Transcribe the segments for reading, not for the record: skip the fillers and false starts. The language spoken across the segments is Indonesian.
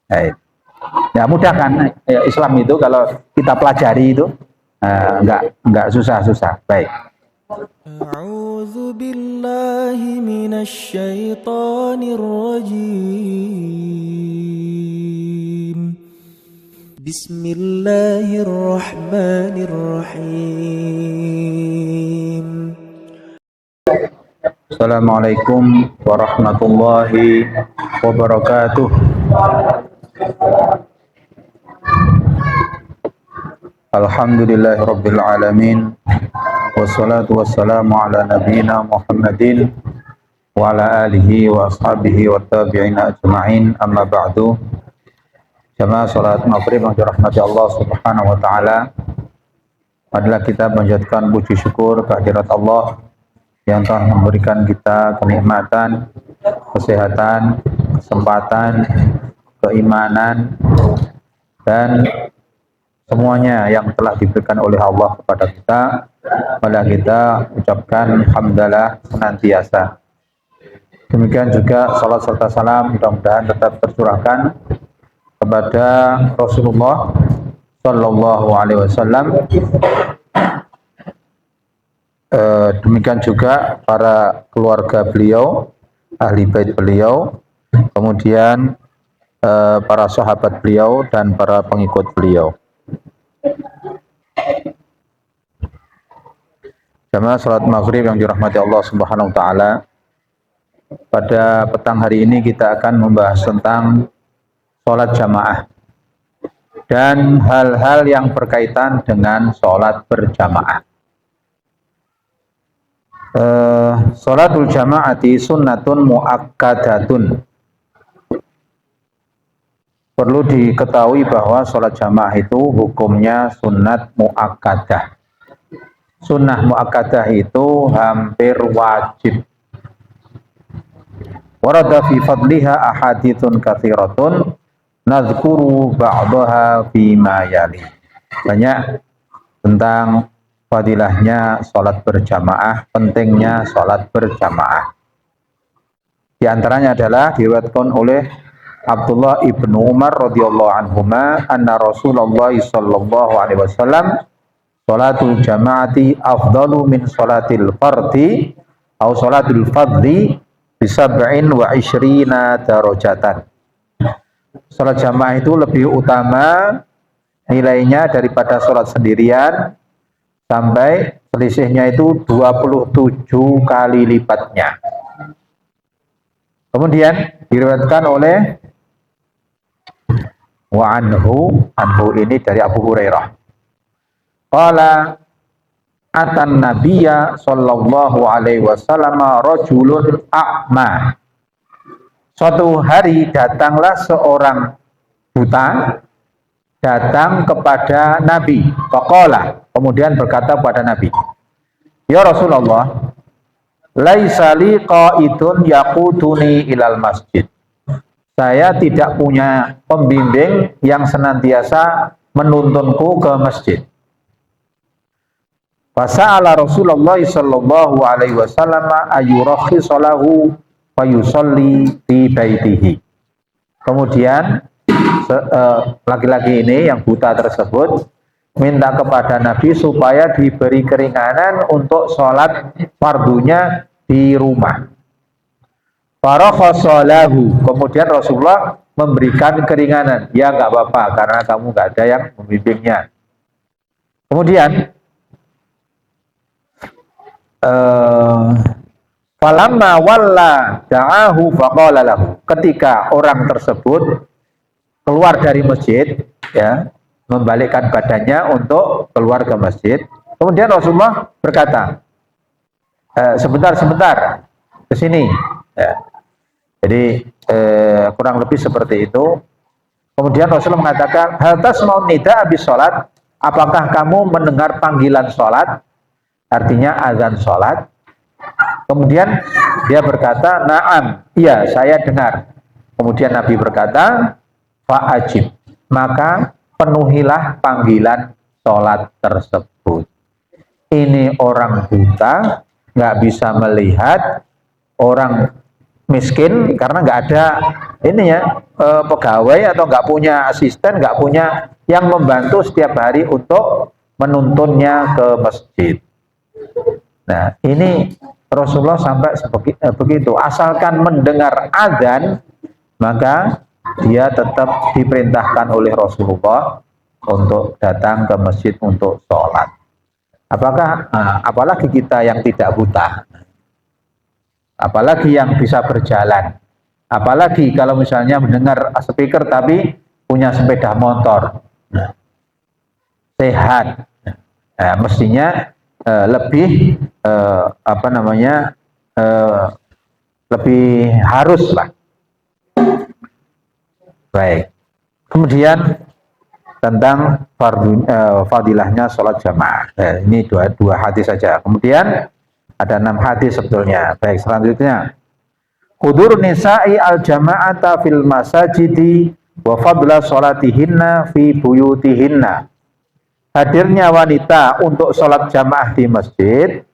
Baik. Ya mudah kan ya, Islam itu kalau kita pelajari itu enggak susah-susah. Baik. A'udzu billahi minasy syaithanir rajim. Bismillahirrahmanirrahim. Assalamualaikum warahmatullahi wabarakatuh. Alhamdulillahirabbil alamin. Wassalatu wassalamu ala nabiyyina Muhammadin wa ala alihi wa ashabihi wa tabi'ina ajma'in. Amma ba'du. Jamaah salat maghrib yang dirahmati Allah Subhanahu wa taala, adalah kita menjadikan puji syukur kehadirat Allah yang telah memberikan kita kenikmatan, kesehatan, kesempatan, keimanan, dan semuanya yang telah diberikan oleh Allah kepada kita. Pada kita ucapkan hamdalah senantiasa. Demikian juga salat serta salam mudah-mudahan tetap tercurahkan kepada Rasulullah Sallallahu Alaihi Wasallam. Demikian juga para keluarga beliau, ahli bait beliau, kemudian para sahabat beliau dan para pengikut beliau. Jamaah salat maghrib yang dirahmati Allah Subhanahu wa taala, pada petang hari ini kita akan membahas tentang salat jamaah dan hal-hal yang berkaitan dengan salat berjamaah. Salatul jamaati sunnatun muakkadatun. Perlu diketahui bahwa salat jamaah itu hukumnya sunnat muakkadah. Sunnah muakkadah itu hampir wajib. Warada fi fadliha ahaditsun katsiratun nadhkuru ba'daha fima yali. Banyak tentang fadilahnya salat berjamaah, pentingnya salat berjamaah. Di antaranya adalah diriwayatkan oleh Abdullah ibnu Umar radhiyallahu anhuma anna Rasulullah sallallahu alaihi wasallam salatul jamaati afdalu min salatil fardi atau salatul fadli bisab'in wa ishrina darajatan. Salat jamaah itu lebih utama nilainya daripada salat sendirian, sampai selisihnya itu 27 kali lipatnya. Kemudian diriwayatkan oleh wa anhu ini dari Abu Hurairah. Qala atan nabiyya sallallahu alaihi wasallam rajulun a'ma. Suatu hari datanglah seorang buta datang kepada Nabi. Faqala, kemudian berkata kepada Nabi, ya Rasulullah, laisa li qaidun yaqutuni ilal masjid. Saya tidak punya pembimbing yang senantiasa menuntunku ke masjid. Fasa'ala Rasulullah sallallahu alaihi wasallam ayurakhisu lahu wa yusalli fi baitihi. Kemudian laki-laki ini yang buta tersebut minta kepada Nabi supaya diberi keringanan untuk sholat fardunya di rumah. Farakhasalahu, kemudian Rasulullah memberikan keringanan. Ya nggak apa-apa karena kamu nggak ada yang membimbingnya. Kemudian falamma walla da'ahu faqala lahu. Ketika orang tersebut keluar dari masjid, ya, membalikkan badannya untuk keluar ke masjid, kemudian Rasulullah berkata, sebentar ke sini, ya. Jadi kurang lebih seperti itu. Kemudian Rasulullah mengatakan, hal tasma'un nida abis sholat, apakah kamu mendengar panggilan sholat? Artinya azan sholat. Kemudian dia berkata, na'am, iya saya dengar. Kemudian Nabi berkata, fa'ajib, maka penuhilah panggilan sholat tersebut. Ini orang buta, nggak bisa melihat, orang miskin karena nggak ada ini ya pegawai atau nggak punya asisten, nggak punya yang membantu setiap hari untuk menuntunnya ke masjid. Nah, ini Rasulullah sampai begitu. Asalkan mendengar azan, maka dia tetap diperintahkan oleh Rasulullah untuk datang ke masjid untuk sholat. Apalagi kita yang tidak buta, apalagi yang bisa berjalan, apalagi kalau misalnya mendengar speaker tapi punya sepeda motor, sehat, mestinya lebih lebih harus lah. Baik. Kemudian tentang fadilahnya sholat jamaah. Ini dua hadis saja. Kemudian ada 6 hadis sebetulnya. Baik, selanjutnya. Hudur nisa'i al-jama'ata fil masajidi wa fadla sholatihinna fi buyutihinna. Hadirnya wanita untuk sholat jamaah di masjid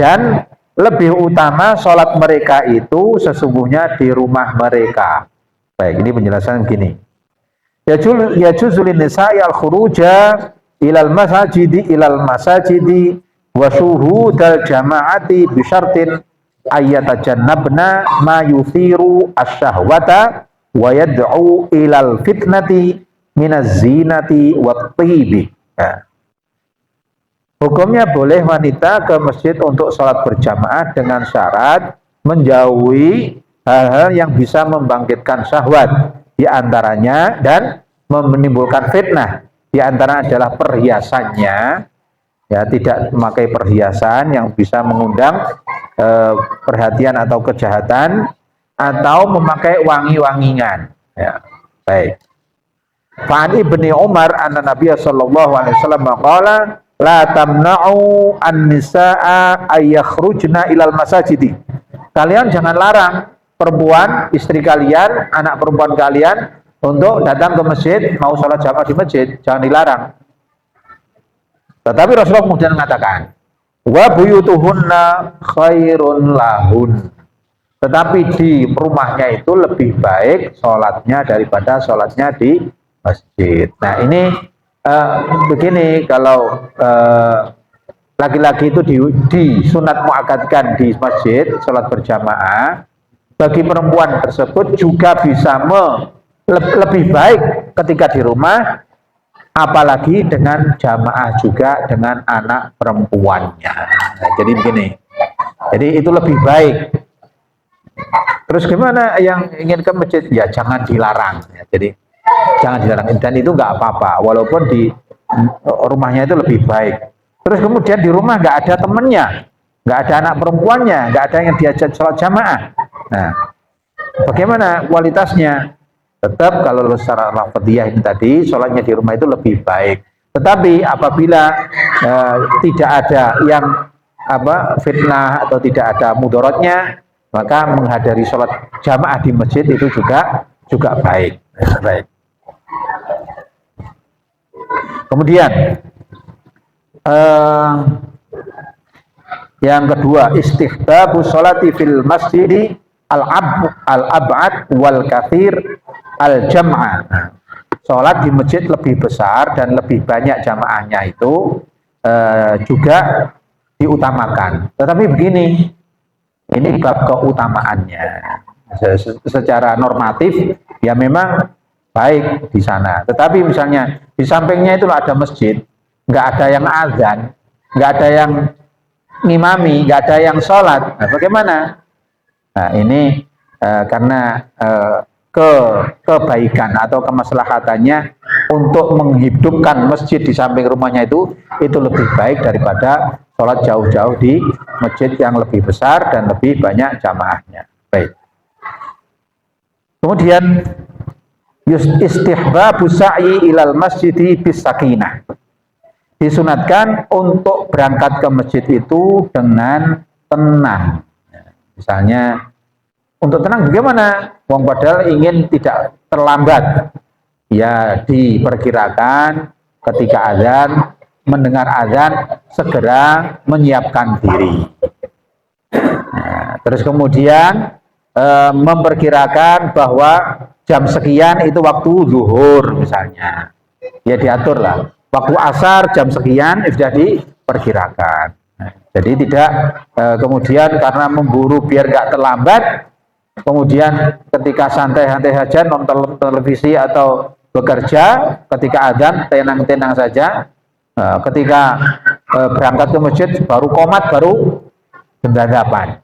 dan lebih utama sholat mereka itu sesungguhnya di rumah mereka. Baik, ini penjelasan begini. Yajuzu lin nisa'i al-khuruja ilal masajidi wa syuhudal jama'ati bi syartin ayyatajannabna ma yuthiru asyahwata wa yad'u ilal fitnati minaz zinati wat tibi. Hukumnya boleh wanita ke masjid untuk sholat berjamaah dengan syarat menjauhi hal-hal yang bisa membangkitkan syahwat, di antaranya dan menimbulkan fitnah. Di antara adalah perhiasannya, ya, tidak memakai perhiasan yang bisa mengundang perhatian atau kejahatan, atau memakai wangi-wangian. Ya, baik. Fa'an ibni Umar anna Nabiya sallallahu alaihi wasallam qala la tamna'u an-nisaa ayyakhrujna ilal masajidi. Kalian jangan larang perempuan, istri kalian, anak perempuan kalian untuk datang ke masjid, mau sholat jamaah di masjid, jangan dilarang. Tetapi Rasulullah kemudian mengatakan, wa buyutuhunna khairun lahun. Tetapi di rumahnya itu lebih baik sholatnya daripada sholatnya di masjid. Nah, ini begini, kalau laki-laki itu disunat muakkadkan di masjid sholat berjamaah, bagi perempuan tersebut juga bisa lebih baik ketika di rumah, apalagi dengan jamaah juga dengan anak perempuannya. Nah, jadi begini, jadi itu lebih baik. Terus gimana yang ingin ke masjid? Ya jangan dilarang. Ya, jadi jangan dilarang, dan itu nggak apa-apa, walaupun di rumahnya itu lebih baik. Terus kemudian di rumah nggak ada temennya, nggak ada anak perempuannya, nggak ada yang diajak sholat jamaah. Nah, bagaimana kualitasnya? Tetap kalau secara lafadziyah ini tadi, sholatnya di rumah itu lebih baik. Tetapi apabila tidak ada yang fitnah atau tidak ada mudaratnya, maka menghadiri sholat jamaah di masjid itu juga baik. Baik. Kemudian yang kedua, istihbabu sholati fil masjidi al-ab'ad wal kathir al-jam'ah. Sholat di masjid lebih besar dan lebih banyak jamaahnya itu juga diutamakan. Tetapi begini, ini bab keutamaannya. Secara normatif ya memang baik di sana. Tetapi misalnya di sampingnya itu ada masjid, nggak ada yang azan, nggak ada yang ngimami, nggak ada yang sholat. Nah, bagaimana? Nah, ini karena kebaikan atau kemaslahatannya untuk menghidupkan masjid di samping rumahnya itu lebih baik daripada sholat jauh-jauh di masjid yang lebih besar dan lebih banyak jamaahnya. Baik. Kemudian istihbabu sa'i ilal masjidi bis sakinah. Disunatkan untuk berangkat ke masjid itu dengan tenang. Misalnya untuk tenang bagaimana? Wong padahal ingin tidak terlambat. Ya diperkirakan ketika azan, mendengar azan segera menyiapkan diri. Nah, terus kemudian memperkirakan bahwa jam sekian itu waktu zuhur misalnya, ya diatur lah. Waktu asar jam sekian sudah diperkirakan. Jadi tidak kemudian karena memburu biar nggak terlambat, kemudian ketika santai-santai saja nonton televisi atau bekerja, ketika azan tenang-tenang saja, ketika berangkat ke masjid baru komat, baru gendadapan.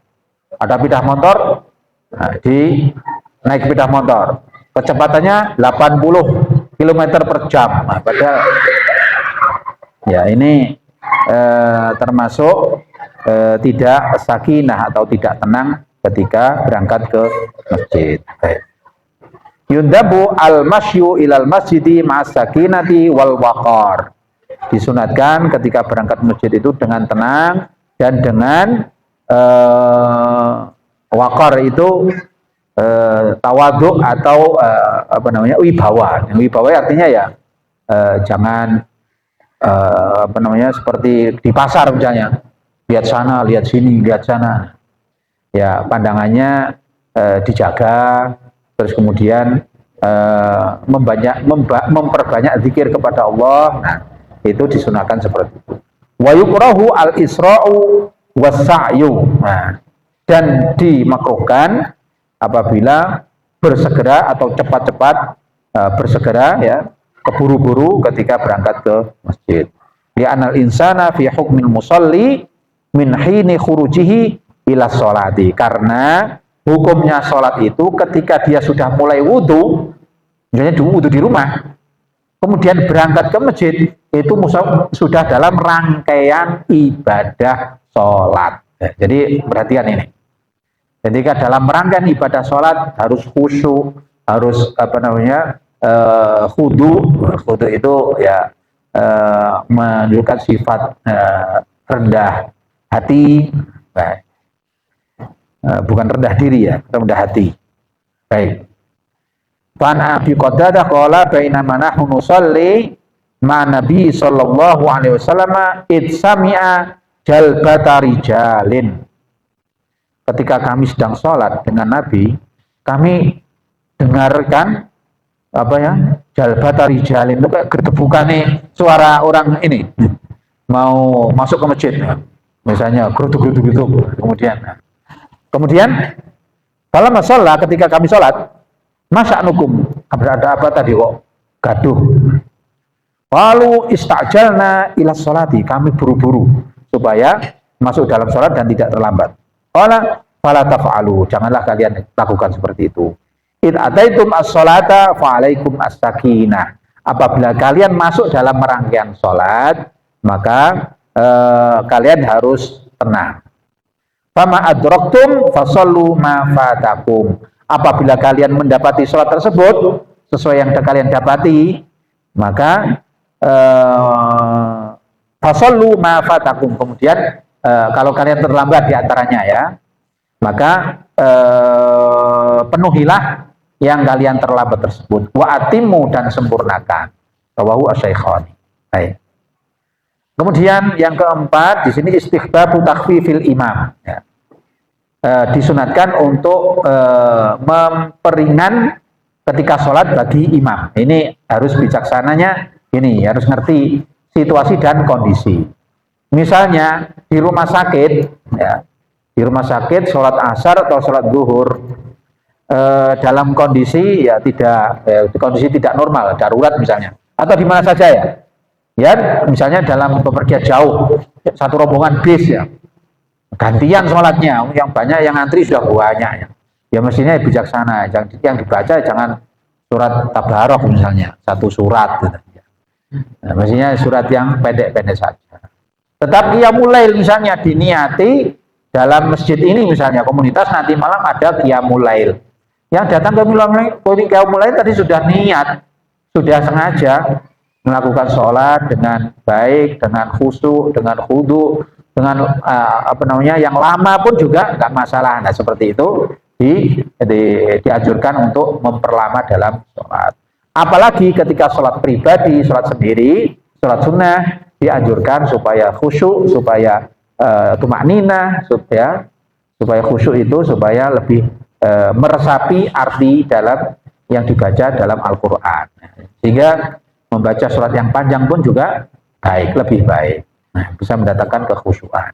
Ada sepeda motor, naik sepeda motor, kecepatannya 80 km per jam. Nah, padahal ya ini termasuk tidak sakinah atau tidak tenang ketika berangkat ke masjid. Yundabu al-masyu ilal masjidi ma'as sakinati wal waqar. Disunatkan ketika berangkat masjid itu dengan tenang dan dengan waqar itu tawaduk atau wibawa. Wibawa artinya ya jangan seperti di pasar misalnya, lihat sana, lihat sini, lihat sana. Ya pandangannya dijaga, terus kemudian memperbanyak zikir kepada Allah. Nah, itu disunahkan seperti itu. Wa yukrahu al-isra'u was-sa'yu. Nah, dan dimakruhkan apabila bersegera atau cepat-cepat bersegera ya, keburu-buru ketika berangkat ke masjid. Li'anal insana fi hukmil musalli min hini khurujihi ila sholati. Karena hukumnya sholat itu ketika dia sudah mulai wudhu, misalnya wudhu di rumah, kemudian berangkat ke masjid, itu sudah dalam rangkaian ibadah sholat. Jadi perhatian ini. Ketika dalam rangkaian ibadah sholat harus khusyuk, harus khudu. Khudu itu ya menunjukkan sifat rendah hati. Baik. Bukan rendah diri ya, rendah hati. Baik. Fan Abi Qatadah qala bainama nahnu nusalli ma Nabi sallallahu alaihi wasallam id sami'a jalbata rijalin. Ketika kami sedang sholat dengan Nabi, kami dengarkan jalbata rijalin, itu kayak gerdebukannya suara orang ini mau masuk ke masjid. Misalnya geruduk-geruduk Kemudian kalau masalah ketika kami sholat, masya'nukum, ada apa tadi kok gaduh? Lalu istajalna ila sholati, kami buru-buru supaya masuk dalam sholat dan tidak terlambat. Fala taf'alu, janganlah kalian lakukan seperti itu. Id ataitum as-sholata fa'alaikum as-sakinah. Apabila kalian masuk dalam rangkaian sholat, maka kalian harus tenang. Fama adraktum fasallu ma fatakum. Apabila kalian mendapati sholat tersebut sesuai yang kalian dapati, maka fasallu ma fatakum. Kemudian kalau kalian terlambat di antaranya ya, maka penuhilah yang kalian terlambat tersebut. Wa atimmu, dan sempurnakan. Rawahu asy-Syaikhani. Baik. Kemudian yang keempat di sini istihbabu takhfifil imam. Ya. Disunatkan untuk memperingan ketika sholat bagi imam. Ini harus bijaksananya, ini harus ngerti situasi dan kondisi. Misalnya di rumah sakit, ya, di rumah sakit sholat asar atau sholat zuhur dalam kondisi ya kondisi tidak normal, darurat misalnya, atau di mana saja ya. Ya, misalnya dalam bepergian jauh, satu rombongan bis ya, gantian sholatnya, yang banyak yang antri sudah banyak ya. Ya mestinya bijaksana, yang dibaca jangan surat tabarok misalnya, satu surat gitu. Nah, mestinya surat yang pendek-pendek saja. Tetapi qiyamul lail misalnya diniati dalam masjid ini misalnya komunitas nanti malam ada qiyamul lail. Yang datang ke qiyamul lail tadi sudah niat, sudah sengaja melakukan sholat dengan baik, dengan khusyuk, dengan khudu, dengan yang lama pun juga nggak masalah. Nah seperti itu dianjurkan untuk memperlama dalam sholat. Apalagi ketika sholat pribadi, sholat sendiri, sholat sunnah dianjurkan supaya khusyuk, supaya tumakninah, supaya khusyuk itu supaya lebih meresapi arti dalam yang dibaca dalam Al-Quran. Sehingga membaca surat yang panjang pun juga baik, lebih baik. Nah, bisa mendatangkan kekhusyuan.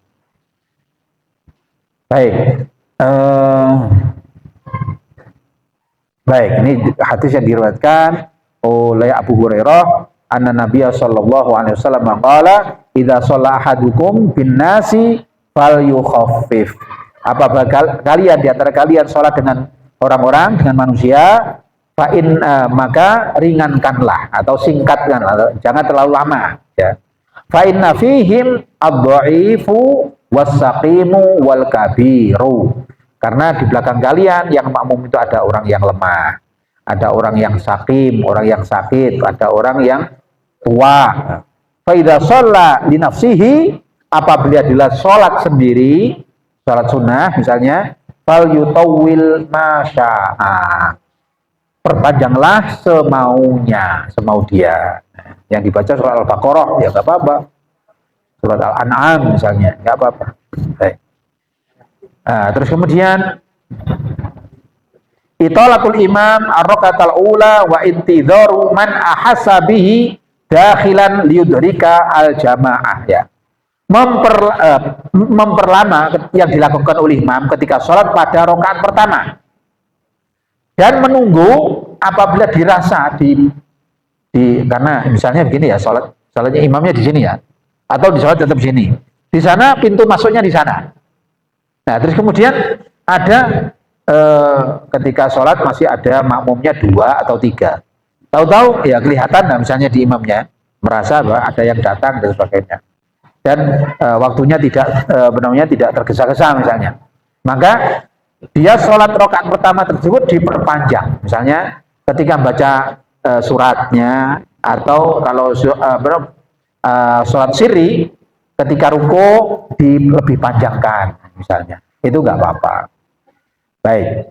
Baik. Baik, ini hadis yang diriwayatkan oleh Abu Hurairah, anna Nabiya sallallahu alaihi wasallam qala, "Idza shalla ahadukum bin nasi falyukhaffif." Apabila kalian di antara kalian salat dengan orang-orang, dengan manusia, maka ringankanlah atau singkatkan, jangan terlalu lama, ya. Fa inna fihim ad-dha'ifu was-saqimu wal kabiru. Karena di belakang kalian yang makmum itu ada orang yang lemah, ada orang yang sakim, orang yang sakit, ada orang yang tua. Fa idza shalla li nafsihi, apabila dia salat sendiri, salat sunnah misalnya, fal yutawwil ma syaa. Perpanjanglah semaunya, semau dia. Yang dibaca surat Al-Baqarah ya enggak apa-apa. Surat Al-An'am misalnya, enggak apa-apa. Baik. Terus kemudian italatul imam ar-rakaatul ula wa intidharu man ahassa bihi dakhilan liyudrika al-jamaah, ya. Memperlama yang dilakukan oleh imam ketika sholat pada rakaat pertama dan menunggu apabila dirasa karena misalnya begini ya, sholatnya imamnya di sini ya, atau di sholat tetap di sini, di sana pintu masuknya di sana. Nah, terus kemudian ada ketika sholat masih ada makmumnya 2 atau 3. Tahu-tahu ya kelihatan, nah, misalnya di imamnya merasa bahwa ada yang datang dan sebagainya. Dan waktunya tidak tergesa-gesa misalnya. Maka dia sholat rakaat pertama tersebut diperpanjang. Misalnya ketika baca suratnya, atau kalau sholat sirri ketika ruku lebih panjangkan misalnya, itu nggak apa-apa. Baik.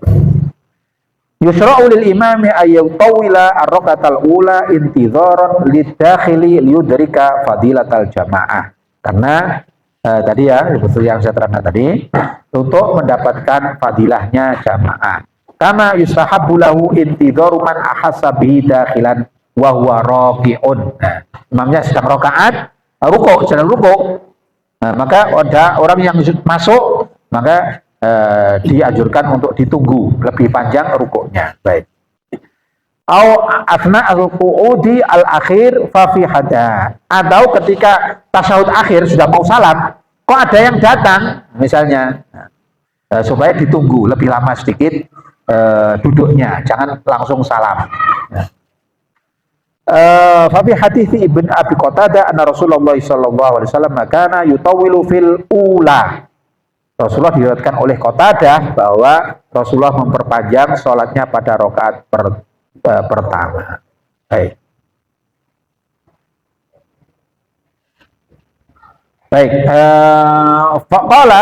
Yusra'u lil imami ayyutawila ar-rakaatal ula intidharan lidakhili liyudrika fadilatal jamaah. Karena tadi ya, betul yang saya terangkan tadi, untuk mendapatkan fadilahnya jamaah. Kama yustahabbu lahu intidharu man ahassa bihi dakhilan wa huwa raqi'un. Nah, imamnya sedang rakaat, sedang ruku. Nah, maka ada orang yang masuk, maka dianjurkan untuk ditunggu lebih panjang rukuknya. Baik. Au asna al-qu'udi al-akhir fa fi hada. Atau ketika tasyahud akhir sudah mau salam, kok ada yang datang misalnya, supaya ditunggu lebih lama sedikit duduknya, jangan langsung salam. Fa fi hadits Ibnu Abi Qatadah anna Rasulullah sallallahu alaihi wasallam kana yutawwilu fil ula. Rasulullah diriwayatkan oleh Qatadah bahwa Rasulullah memperpanjang sholatnya pada rakaat pertama. Baik. Baik. Faqala,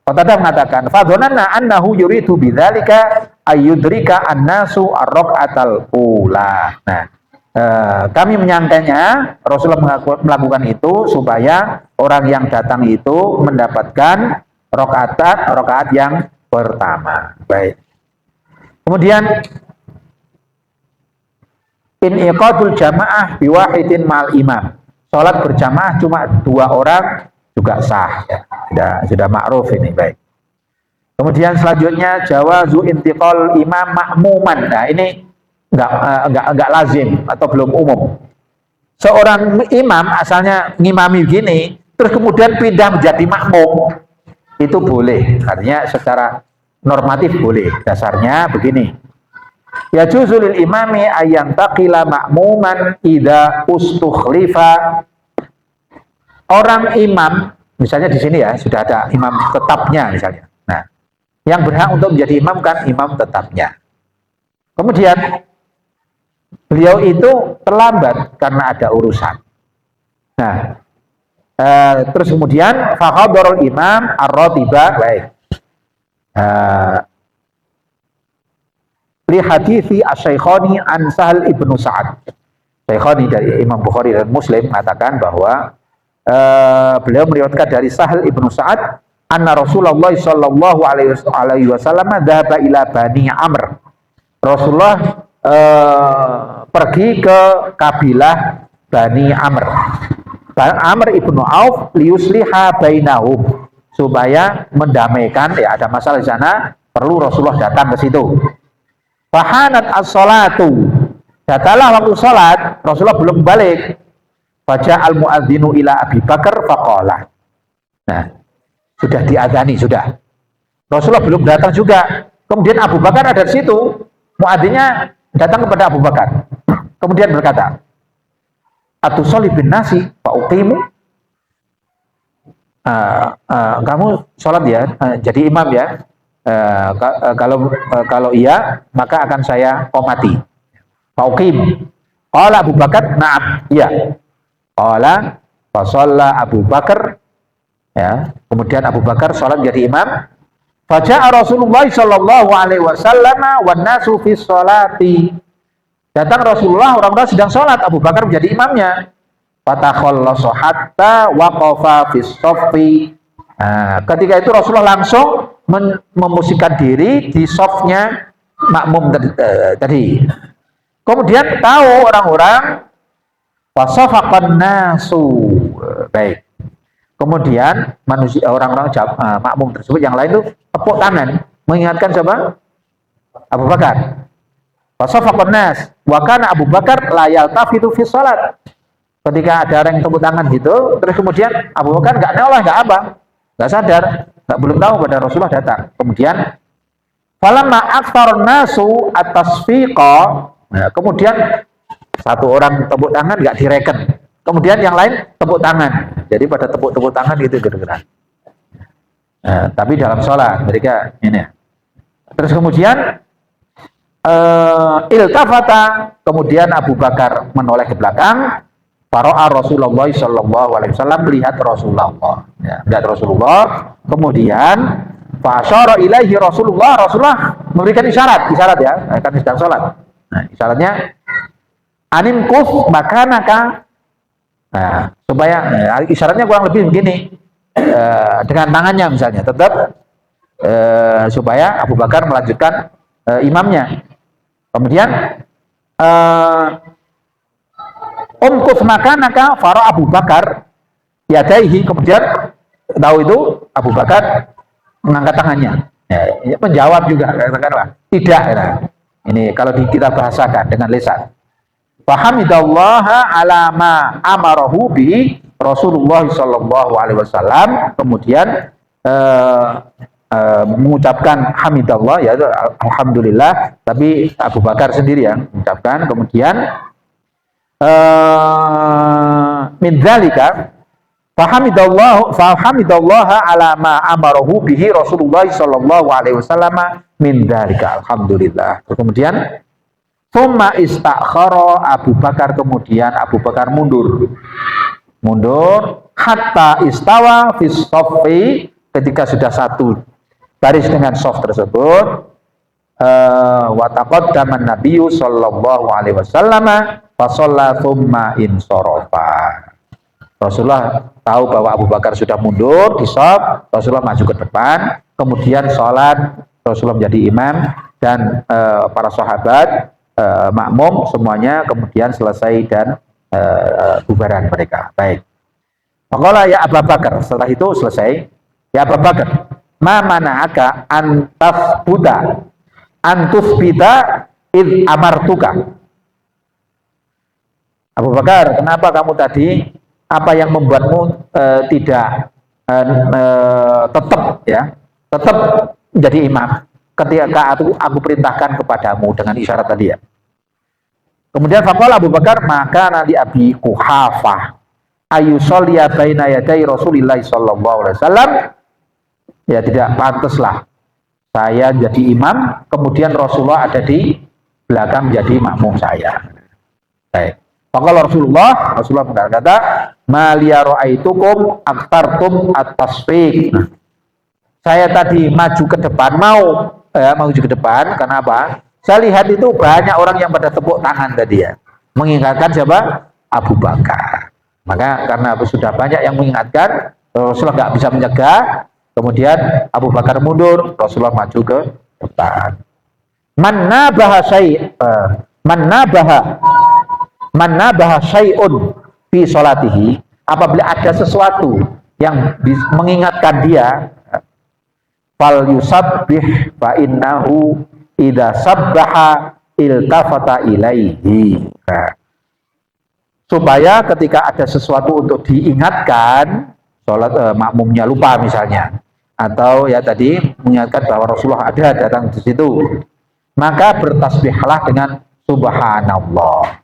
Qatadah mengatakan, fadhonanna annahu yuridu bidzalika ayyudrika an-nasu ar-rakaatal ula. Nah, kami menyangkanya Rasulullah melakukan itu supaya orang yang datang itu mendapatkan rakaat yang pertama. Baik. Kemudian iniqadul jamaah biwahidin mal imam. Salat berjamaah cuma 2 orang juga sah, ya. Sudah ma'ruf ini. Baik. Kemudian selanjutnya jawazu intiqal imam ma'muman. Nah, ini enggak lazim atau belum umum. Seorang imam asalnya ngimami begini, terus kemudian pindah menjadi makmum. Itu boleh, artinya secara normatif boleh. Dasarnya begini, ya juzulil imami ayang taqila ma'muman idza ustukhlifa. Orang imam, misalnya di sini ya, sudah ada imam tetapnya misalnya. Nah, yang berhak untuk menjadi imam kan imam tetapnya. Kemudian beliau itu terlambat karena ada urusan. Nah, terus kemudian fakhadharul imam ar-ratiba. Baik. Li hadithi asy-Syaikhani an Sahal ibnu Sa'ad. Syaikhani dari Imam Bukhari dan Muslim mengatakan bahwa beliau meriwayatkan dari Sahal ibnu Sa'ad anna Rasulullah sallallahu alaihi wasallam dhahaba ila Bani Amr. Rasulullah pergi ke kabilah Bani Amr. Amr ibnu Auf liusliha bainahum, supaya mendamaikan, ya ada masalah di sana, perlu Rasulullah datang ke situ. Fahanat as-salatu, datalah waktu salat, Rasulullah belum balik. Baca al-muadzinu ila Abi Bakar faqala. Nah, sudah diadzani, sudah. Rasulullah belum datang juga. Kemudian Abu Bakar ada di situ. Muadzinnya datang kepada Abu Bakar. Kemudian berkata, "Atusolli bin nasi fa uqimu?" Kamu sholat ya, jadi imam ya. Kalau iya, maka akan saya qomati. Fa uqim. Qala Abu Bakar, "Na'am." Iya. Qala fa shalla Abu Bakar, ya. Kemudian Abu Bakar sholat jadi imam. Faja'a Rasulullah sallallahu alaihi wasallam wan nasu fi sholati. Datang Rasulullah, orang-orang sedang sholat, Abu Bakar menjadi imamnya. Fatakhallasa hatta waqafa fi shaffi. Nah, ketika itu Rasulullah langsung memposisikan diri di shafnya makmum tadi. Kemudian tahu orang-orang, fasafaqan nasu. Baik. Kemudian manusia, orang-orang makmum tersebut yang lain itu tepuk tangan mengingatkan siapa? Abu Bakar. Fasafaqan nas wa kana Abu Bakar la yaltafitu fi shalat. Ketika ada orang yang tepuk tangan gitu, terus kemudian Abu Bakar enggak noleh, enggak apa, enggak sadar, enggak belum tahu pada Rasulullah datang. Kemudian falamma aktsarun nasu at-tasfiqa, nah, kemudian satu orang tepuk tangan enggak direken. Kemudian yang lain tepuk tangan. Jadi pada tepuk-tepuk tangan gitu gerak-gerak. Nah, tapi dalam sholat mereka ini. Terus kemudian iltafata, kemudian Abu Bakar menoleh ke belakang. Fara'a Rasulullah sallallahu alaihi wasallam, melihat Rasulullah. Ya, melihat Rasulullah. Kemudian fa'asyara ilaihi Rasulullah memberikan isyarat ya, kan sedang sholat. Nah, isyaratnya animkuf makanaka. Nah, supaya isyaratnya kurang lebih begini, dengan tangannya misalnya, tetap supaya Abu Bakar melanjutkan imamnya. Kemudian umkuf makanaka fara Abu Bakar yadaihi, kemudian tahu itu Abu Bakar mengangkat tangannya, menjawab juga, katakanlah tidak. Nah, ini kalau kita bahasakan dengan lisan. Fahamidallaha ala ma amarahu bi Rasulullah sallallahu alaihi wasallam, kemudian mengucapkan hamidallah, yaitu alhamdulillah, tapi Abu Bakar sendiri yang mengucapkan. Kemudian min dzalika fahamidallaha ala ma amarahu bihi Rasulullah sallallahu alaihi wasallam min dzalika, alhamdulillah. Kemudian thumma istakhara Abu Bakar, kemudian Abu Bakar mundur hatta istawa fi shaffi, ketika sudah satu baris dengan shaf tersebut. Wa taqaddama an-nabiyyu sallallahu alaihi wasallam fa shalla thumma insarafa. Rasulullah tahu bahwa Abu Bakar sudah mundur di shaf, Rasulullah maju ke depan, kemudian sholat, Rasulullah menjadi imam, dan para sahabat makmum semuanya kemudian selesai dan bubaran mereka. Baik. Maka ya Abu Bakar, setelah itu selesai, ya Abu Bakar, ma mana'aka antusbita id amartuka. Abu Bakar, kenapa kamu tadi, apa yang membuatmu tidak tetap menjadi imam ketika aku perintahkan kepadamu dengan isyarat tadi ya. Kemudian faqala Abu Bakar, maka nanti Abi Quhafah ayusolliya baina yaday Rasulillah sallallahu alaihi wasallam, ya tidak pantaslah saya jadi imam kemudian Rasulullah ada di belakang jadi makmum saya. Baik. Faqala Rasulullah berkata, ma liya ra'aitukum aktartum at-tasfiq. Saya tadi maju ke depan, maju ke depan, karena apa? Saya lihat itu banyak orang yang pada tepuk tangan tadi ya, mengingatkan siapa? Abu Bakar. Maka karena sudah banyak yang mengingatkan, Rasulullah nggak bisa mencegah, Kemudian Abu Bakar mundur, Rasulullah maju ke depan. Man nabaha syai'un fi sholatihi, apabila ada sesuatu yang mengingatkan dia, fal yusabbih fa innahu idza sabbaha iltafata ilaihi. Supaya ketika ada sesuatu untuk diingatkan, sholat makmumnya lupa misalnya, atau ya tadi mengingatkan bahwa Rasulullah ada datang di situ, maka bertasbihlah dengan subhanallah.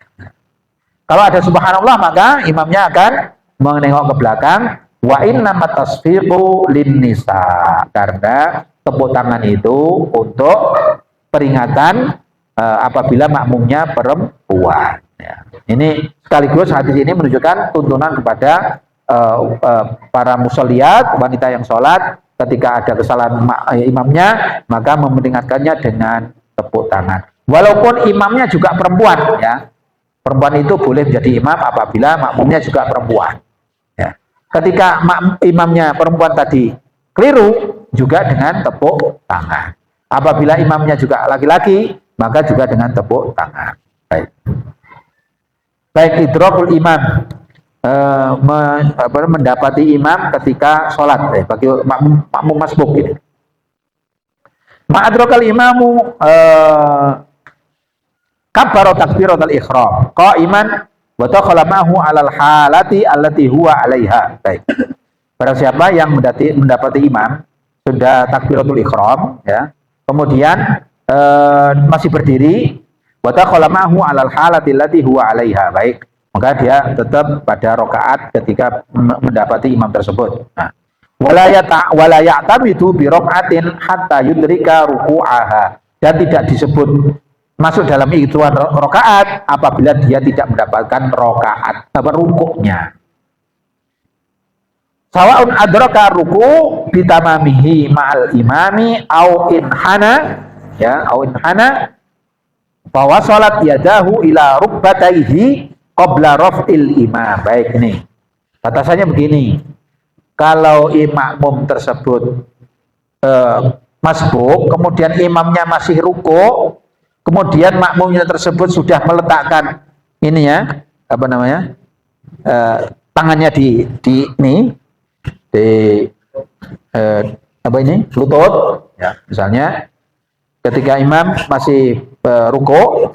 Kalau ada subhanallah, maka imamnya akan menengok ke belakang. Wa innamat tasfiqu linnisa, karena tepuk tangan itu untuk peringatan apabila makmumnya perempuan. Ya. Ini sekaligus hadis ini menunjukkan tuntunan kepada para musoliat, wanita yang sholat, ketika ada kesalahan imamnya, maka memperingatkannya dengan tepuk tangan. Walaupun imamnya juga perempuan, ya, perempuan itu boleh menjadi imam apabila makmumnya juga perempuan. Ya. Ketika imamnya perempuan tadi keliru, juga dengan tepuk tangan. Apabila imamnya juga laki-laki, maka juga dengan tepuk tangan. Baik, idrakul imam, mendapati imam ketika sholat, bagi makmum masbuk ini. Ma'adrakal imamu kabbaro takbiratul ihram qa'iman wa takhala ma'hu 'alal halati allati huwa 'alaiha. Baik. Barang siapa yang mendapati imam sudah takbiratul ihram, ya, kemudian masih berdiri, wa takhala ma'hu 'alal halati allati huwa 'alaiha. Baik, maka dia tetap pada rakaat ketika mendapati imam tersebut. Nah, wala ya'tamidu bi raka'atin hatta yudrika ruku'aha, dan tidak disebut masuk dalam hitungan rakaat apabila dia tidak mendapatkan rakaat rukuknya. Sawa'un adraka ruku bitamamihi ma'al imami au inhana, ya, au inhana bahwa salat yadahu ila rukbataihi qabla raf'il imam. Baik, ini batasannya begini. Kalau makmum tersebut masbuk, kemudian imamnya masih ruku, kemudian makmumnya tersebut sudah meletakkan ini, ya, apa namanya, tangannya di ini, di apa ini, lutut, ya, misalnya ketika imam masih ruku,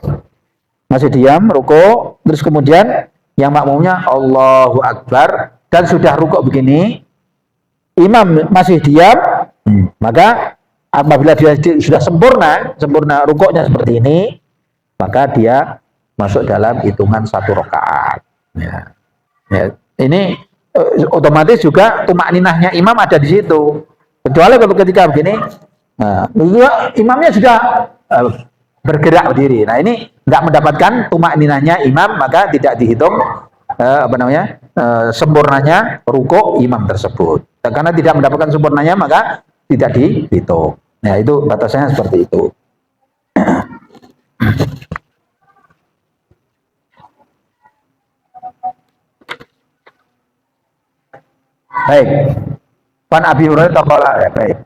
masih diam ruku, terus kemudian yang makmumnya Allahu Akbar dan sudah ruku begini, imam masih diam, maka apabila dia sudah sempurna rukuknya seperti ini, maka dia masuk dalam hitungan satu rakaat. Ya. Ya. Ini otomatis juga tumakninahnya imam ada di situ. Kecuali kalau ketika begini, nah, imamnya sudah bergerak berdiri. Nah, ini nggak mendapatkan tumakninahnya imam, maka tidak dihitung sempurnanya rukuk imam tersebut. Dan karena tidak mendapatkan sempurnanya, maka tidak dihitung. Nah, itu batasannya seperti itu. Baik. Pan Abi Hurairah qala, ya, baik.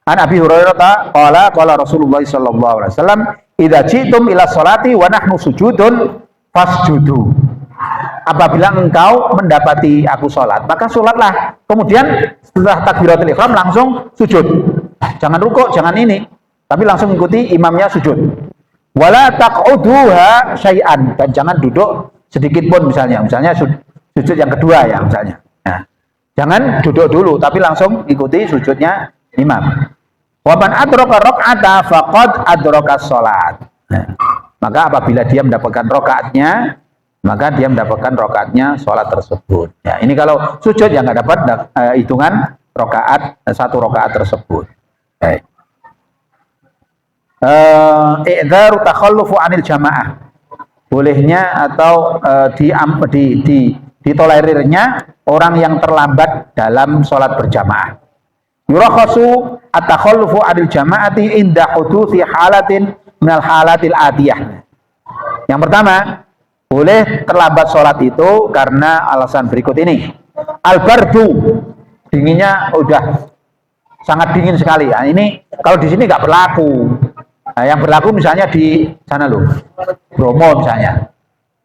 An Abi Hurairah qala Rasulullah sallallahu alaihi wasallam, "Idza ji'tum ila sholati wa nahnu sujudun fasjudu." Apabila engkau mendapati aku sholat, maka sholatlah. Kemudian setelah takbiratul ihram langsung sujud. Jangan rukuk, jangan ini, tapi langsung ikuti imamnya sujud. Wala taq'uduha syai'an, dan jangan duduk sedikit pun, misalnya sujud yang kedua, ya, misalnya. Nah, jangan duduk dulu, tapi langsung ikuti sujudnya imam. Wa man adraka rak'ata faqad adraka sholat. Nah, maka apabila dia mendapatkan rakaatnya, maka dia mendapatkan rakaatnya sholat tersebut. Ya, ini kalau sujud yang nggak dapat hitungan rakaat, satu rakaat tersebut. Baik. I'dzaru takhallufu 'anil jamaah. Bolehnya atau ditolerirnya orang yang terlambat dalam sholat berjamaah. Yurakhasu at-takhallufu 'anil jama'ati inda huduthi halatin minal halatil atiyah. Yang pertama, boleh terlambat sholat itu karena alasan berikut ini. Al-bardu, dinginnya udah sangat dingin sekali. Nah, ini kalau di sini nggak berlaku. Nah, yang berlaku misalnya di sana loh, Bromo misalnya,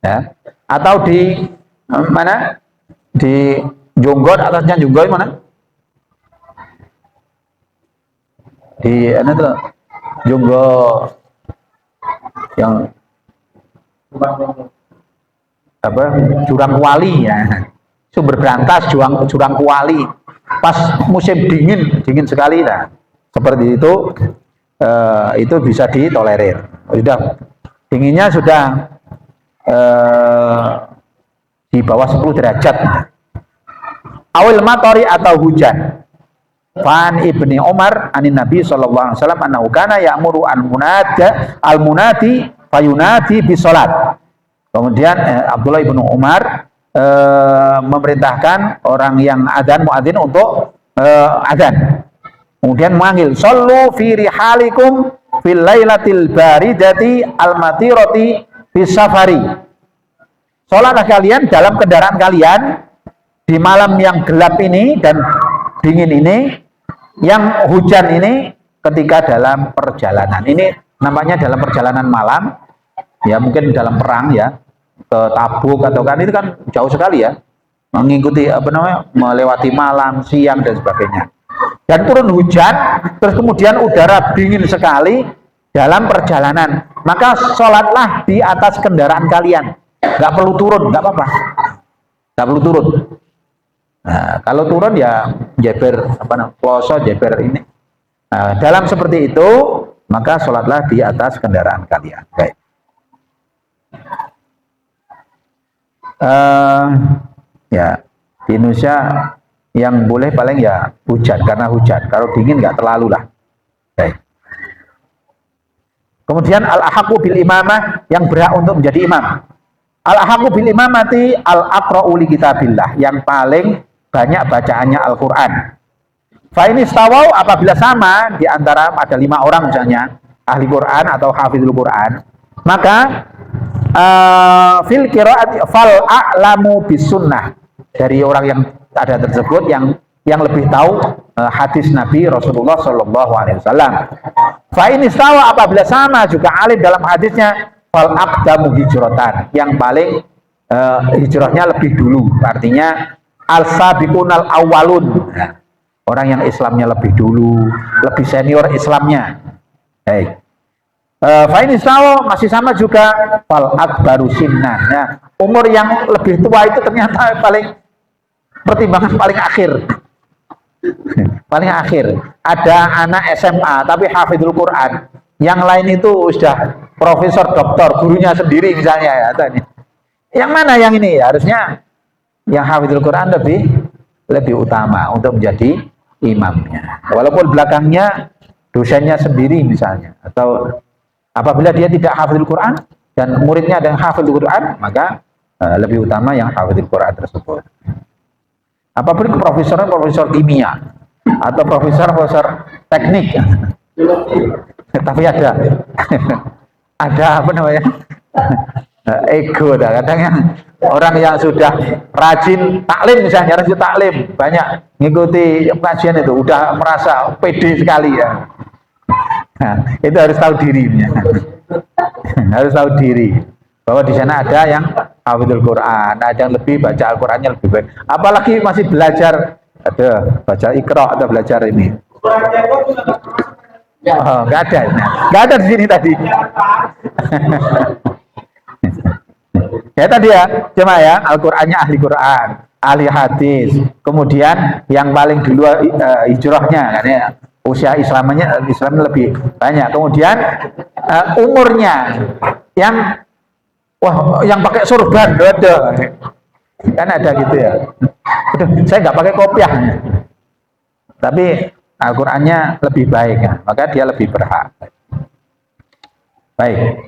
ya. Atau di mana? Di Jonggot, atasnya Jonggot mana? Di mana tuh? Jonggot yang apa? Jurang Kuali ya. Sumber Berantas, Jurang Kuali. Pas musim dingin sekali lah. Seperti itu bisa ditolerir. Sudah dinginnya sudah di bawah 10 derajat. Awil matori atau hujan. Fan ibni Umar anin Nabi sallallahu alaihi wasallam annahu kana ya'muru al-munadi fayunadi bisolat. Kemudian Abdullah ibnu Umar memerintahkan orang yang adzan muadzin untuk adzan. Kemudian memanggil sallu fi rihalikum fil lailatil baridati al-matirati fis safari. Salatlah kalian dalam kendaraan kalian di malam yang gelap ini dan dingin ini, yang hujan ini ketika dalam perjalanan. Ini namanya dalam perjalanan malam, ya mungkin dalam perang ya, ke Tabuk atau kan itu kan jauh sekali ya, mengikuti melewati malam, siang dan sebagainya. Dan turun hujan, terus kemudian udara dingin sekali dalam perjalanan. Maka sholatlah di atas kendaraan kalian, nggak perlu turun, nggak apa-apa, nggak perlu turun. Nah, kalau turun ya jeber ploso jeber ini. Nah, dalam seperti itu maka sholatlah di atas kendaraan kalian. Baik. Ya di Indonesia yang boleh paling ya hujan, karena hujan. Kalau dingin nggak terlalu lah. Baik. Kemudian al-ahaqu bil imamah, yang berhak untuk menjadi imam. Al-ahaqu bil imamati al-aqra'u li kitabillah, yang paling banyak bacaannya Al-Quran. Fa ini stawau, apabila sama di antara ada 5 orang misalnya ahli Quran atau hafizul Quran, maka fil qiraati fal a'lamu bis sunnah, dari orang yang ada tersebut yang lebih tahu hadis Nabi Rasulullah Shallallahu Alaihi Wasallam. Fa ini stawa, apabila sama juga alim dalam hadisnya, fal aqdamu hijratan, yang paling hijrahnya lebih dulu, artinya al-sabiqunal awwalun, nah, orang yang Islamnya lebih dulu, lebih senior Islamnya. Baik. Fa ini stawa, masih sama juga fal akbaru sinnan. Nah, umur yang lebih tua itu ternyata paling pertimbangan paling akhir. Paling akhir. Ada anak SMA tapi hafizul Quran, yang lain itu sudah profesor, doktor, gurunya sendiri misalnya ya. Yang mana yang ini? Harusnya yang hafizul Quran lebih utama untuk menjadi imamnya. Walaupun belakangnya dosennya sendiri misalnya, atau apabila dia tidak hafizul Quran dan muridnya ada yang hafizul Quran, maka lebih utama yang hafizul Quran tersebut. Apapun profesor kimia atau profesor teknik, tapi ada apa namanya ego, kadang yang orang yang sudah rajin taklim misalnya, rajin taklim banyak ngikuti pengajian itu udah merasa pede sekali ya. Nah, itu harus tahu diri. Harus tahu diri bahwa di sana ada yang hafizul Quran, ada yang lebih baca Al-Qurannya lebih baik. Apalagi masih belajar, ada baca Iqra atau belajar ini. Oh, nggak ada di sini tadi. Ya tadi ya, cuma ya Al-Qurannya ahli Quran, ahli hadis. Kemudian yang paling dulu hijrahnya, kan ya, usia Islamnya lebih banyak. Kemudian umurnya yang yang pakai surban, ada kan ada gitu ya. Saya nggak pakai kopiah, tapi Al-Qurannya lebih baik ya, maka dia lebih berhak. Baik.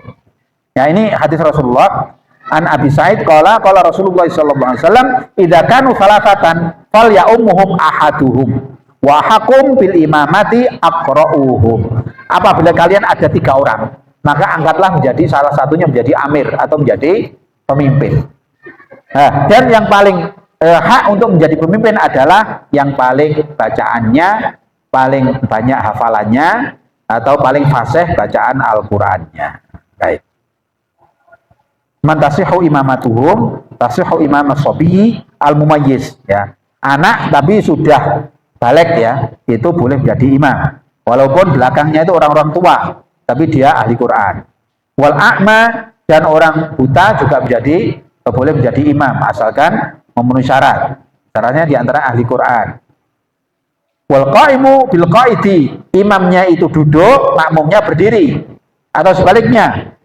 Ya ini hadis Rasulullah. An Abi Sa'id qala Rasulullah sallallahu alaihi wasallam, idza kanu salasatan fal ya'ummuhum ahaduhum wa hakum bil imamati aqra'uhum. Apabila kalian ada 3 orang, maka angkatlah menjadi salah satunya menjadi amir atau menjadi pemimpin. Nah, dan yang paling hak untuk menjadi pemimpin adalah yang paling bacaannya, paling banyak hafalannya, atau paling fasih bacaan Al-Qur'annya. Baik. Man tasihu imamatuhum, tasihu imamas sobi al-mumayyiz, ya. Anak tapi sudah balik, ya, itu boleh menjadi imam. Walaupun belakangnya itu orang-orang tua, tapi dia ahli Quran. Wal a'ma, dan orang buta juga boleh menjadi imam asalkan memenuhi syarat. Syaratnya diantara ahli Quran. Wal qaimu bil qaidi, imamnya itu duduk, makmumnya berdiri, atau sebaliknya,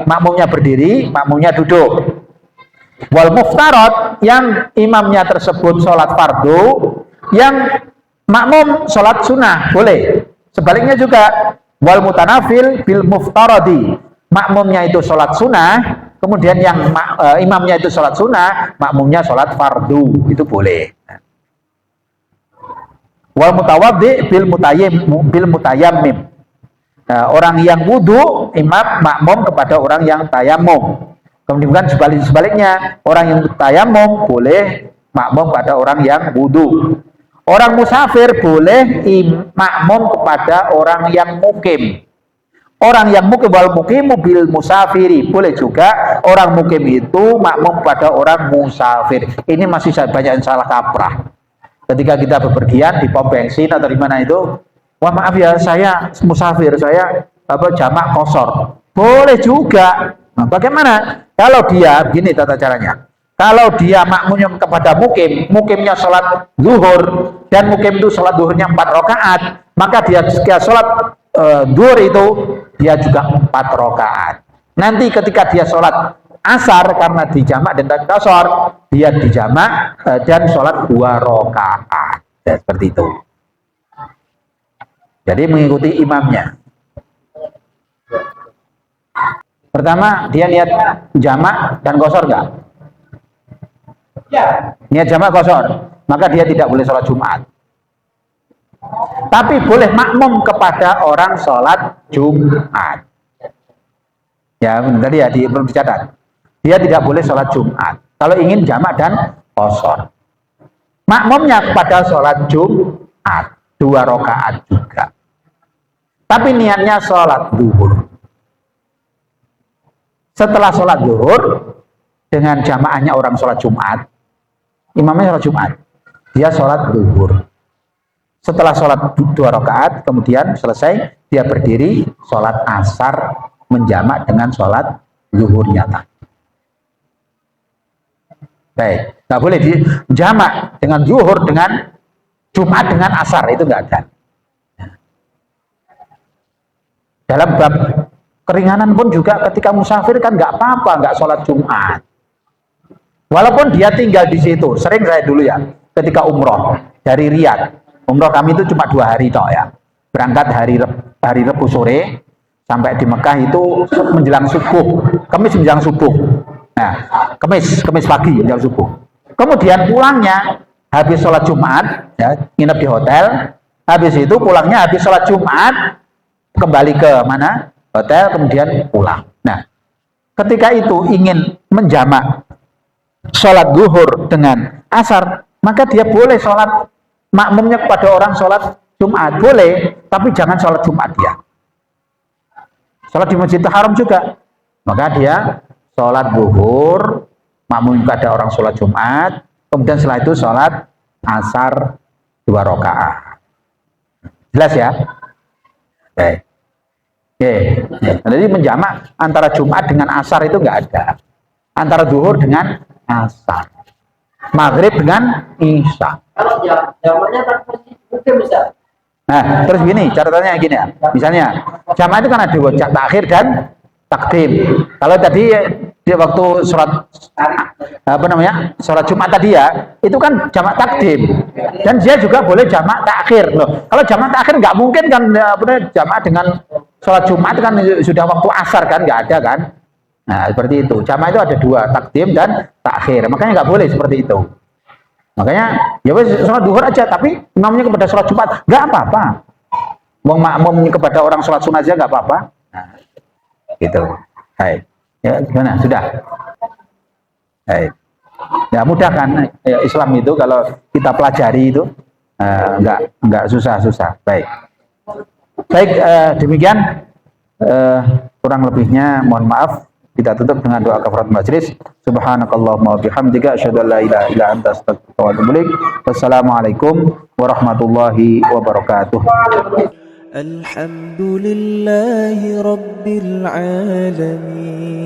makmumnya berdiri, makmumnya duduk. Wal muftarad, yang imamnya tersebut sholat fardu, yang makmum sholat sunnah, boleh. Sebaliknya juga, wal mutanafil bil muftaradi, makmumnya itu sholat sunnah, kemudian yang imamnya itu sholat sunnah, makmumnya sholat fardu, itu boleh. Wal mutawaddi bil mutayammim, orang yang wudu, imam makmum kepada orang yang tayamum. Kemudian sebaliknya, orang yang tayamum boleh makmum pada orang yang wudu. Orang musafir boleh makmum kepada orang yang mukim. Orang yang mukim, wal mukimu bil musafiri, boleh juga orang mukim itu makmum pada orang musafir. Ini masih banyak yang salah kaprah. Ketika kita bepergian di pom bensin atau di mana itu, wah maaf ya, saya musafir, saya jamak qashar. Boleh juga. Nah, bagaimana? Kalau dia, begini tata caranya. Kalau dia makmumnya kepada mukim, mukimnya sholat zuhur, dan mukim itu sholat zuhurnya 4 rakaat, maka dia sholat zuhur itu, dia juga 4 rakaat. Nanti ketika dia sholat asar, karena dijamak dan qashar, dia dijamak dan sholat 2 rakaat. Ya, seperti itu. Jadi mengikuti imamnya. Pertama, dia niat jamak dan qashar enggak? Ya. Niat jamak qashar, maka dia tidak boleh sholat Jumat. Tapi boleh makmum kepada orang sholat Jumat. Ya, tadi ya, belum dicatat. Dia tidak boleh sholat Jumat kalau ingin jamak dan qashar. Makmumnya kepada sholat Jumat 2 rakaat juga. Tapi niatnya sholat zuhur. Setelah sholat zuhur, dengan jamaahnya orang sholat Jumat, imamnya sholat Jumat, dia sholat zuhur. Setelah sholat 2 rakaat, kemudian selesai, dia berdiri, sholat asar, menjamak dengan sholat zuhurnya tadi. Baik, nggak boleh dijamak dengan zuhur dengan Jumat dengan asar, itu nggak ada. Dalam bab keringanan pun juga ketika musafir kan nggak apa-apa, nggak sholat Jumat. Walaupun dia tinggal di situ, sering saya dulu ya, ketika umroh dari Riyadh, umroh kami itu cuma 2 hari toh ya, berangkat hari Rabu sore, sampai di Mekah itu menjelang subuh, Kamis menjelang subuh. Nah, Kamis pagi menjelang subuh. Kemudian pulangnya habis sholat Jumat, ya, nginep di hotel. Habis itu pulangnya habis sholat Jumat, kembali ke mana? Hotel, kemudian pulang. Nah, ketika itu ingin menjamak sholat zuhur dengan asar, maka dia boleh sholat makmumnya kepada orang sholat Jumat, boleh, tapi jangan sholat Jumat dia. Sholat di Masjidil Haram juga, maka dia sholat zuhur, makmum kepada orang sholat Jumat, kemudian setelah itu sholat asar 2 rakaat. Jelas ya? Oke. Jadi menjamak antara Jumat dengan asar itu nggak ada. Antara zuhur dengan asar. Maghrib dengan isya. Kalau jamaknya mungkin bisa. Nah, terus gini, catatannya gini ya. Misalnya, jamak itu kan ada 2, takhir dan takdim. Kalau tadi di waktu sholat sholat Jumat tadi ya, itu kan jamak takdim, dan dia juga boleh jamak takhir loh. Kalau jamak takhir nggak mungkin kan, jamak dengan sholat Jumat kan sudah waktu asar kan, nggak ada kan. Nah, seperti itu. Jamak itu ada 2, takdim dan takhir. Makanya nggak boleh seperti itu. Makanya ya wes sholat duhur aja, tapi imamnya kepada sholat Jumat nggak apa-apa. Wong makmum kepada orang sholat sunat aja nggak apa-apa. Nah, gitu. Hai. Ya, gimana? Sudah. Hai. Ya mudah kan Islam itu kalau kita pelajari itu nggak susah-susah. Baik, demikian kurang lebihnya mohon maaf. Kita tutup dengan doa kafaratul majelis. Subhanakallahumma wa bihamdika asyhadu an la ilaha illa anta astaghfiruka wa atubu ilaik. Wassalamualaikum warahmatullahi wabarakatuh. الحمد لله رب العالمين